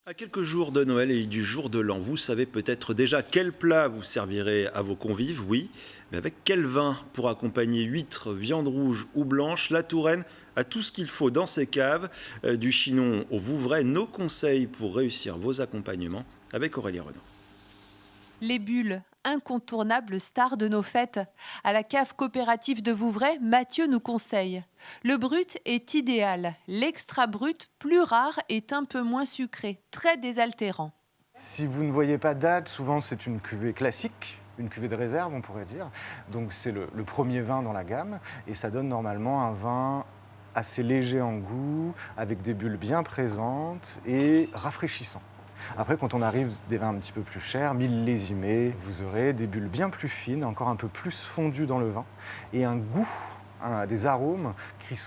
À quelques jours de Noël et du jour de l'an, vous savez peut-être déjà quel plat vous servirez à vos convives, oui, mais avec quel vin pour accompagner huîtres, viande rouge ou blanche, la Touraine a tout ce qu'il faut dans ses caves, du Chinon au Vouvray, nos conseils pour réussir vos accompagnements avec Aurélie Renaud. Les bulles, incontournables stars de nos fêtes. À la cave coopérative de Vouvray, Mathieu nous conseille. Le brut est idéal. L'extra brut, plus rare, est un peu moins sucré, très désaltérant. Si vous ne voyez pas de date, souvent c'est une cuvée classique, une cuvée de réserve on pourrait dire. Donc c'est le premier vin dans la gamme et ça donne normalement un vin assez léger en goût, avec des bulles bien présentes et rafraîchissant. Après, quand on arrive des vins un petit peu plus chers, millésimés, vous aurez des bulles bien plus fines, encore un peu plus fondues dans le vin, et un goût, des arômes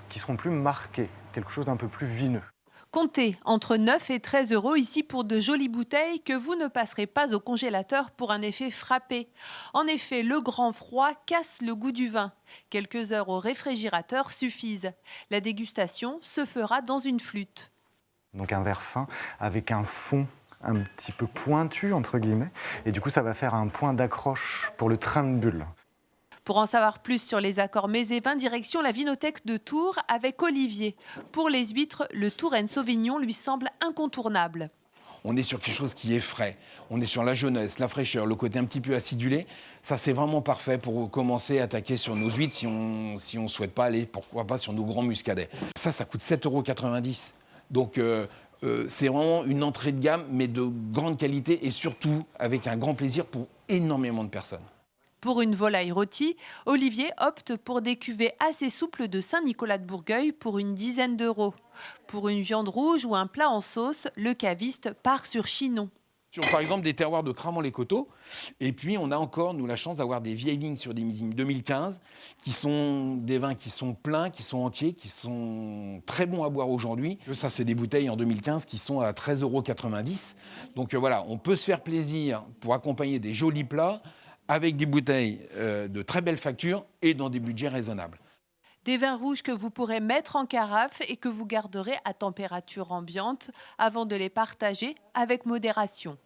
qui seront plus marqués, quelque chose d'un peu plus vineux. Comptez entre 9 et 13 euros ici pour de jolies bouteilles que vous ne passerez pas au congélateur pour un effet frappé. En effet, le grand froid casse le goût du vin. Quelques heures au réfrigérateur suffisent. La dégustation se fera dans une flûte. Donc un verre fin avec un fond un petit peu pointu, entre guillemets, et du coup ça va faire un point d'accroche pour le train de bulles. Pour en savoir plus sur les accords mets et vins, direction la Vinothèque de Tours avec Olivier. Pour les huîtres, le Touraine Sauvignon lui semble incontournable. On est sur quelque chose qui est frais. On est sur la jeunesse, la fraîcheur, le côté un petit peu acidulé. Ça, c'est vraiment parfait pour commencer à attaquer sur nos huîtres si on souhaite pas aller, pourquoi pas, sur nos grands muscadets. Ça coûte 7,90 €. Donc, c'est vraiment une entrée de gamme, mais de grande qualité et surtout avec un grand plaisir pour énormément de personnes. Pour une volaille rôtie, Olivier opte pour des cuvées assez souples de Saint-Nicolas de Bourgueil pour une dizaine d'euros. Pour une viande rouge ou un plat en sauce, le caviste part sur Chinon. Sur, par exemple, des terroirs de Cramant-les-Coteaux. Et puis, on a encore, nous, la chance d'avoir des vieilles vignes sur des millésimes 2015, qui sont des vins qui sont pleins, qui sont entiers, qui sont très bons à boire aujourd'hui. Ça, c'est des bouteilles en 2015 qui sont à 13,90 €. Donc voilà, on peut se faire plaisir pour accompagner des jolis plats avec des bouteilles de très belle facture et dans des budgets raisonnables. Des vins rouges que vous pourrez mettre en carafe et que vous garderez à température ambiante avant de les partager avec modération.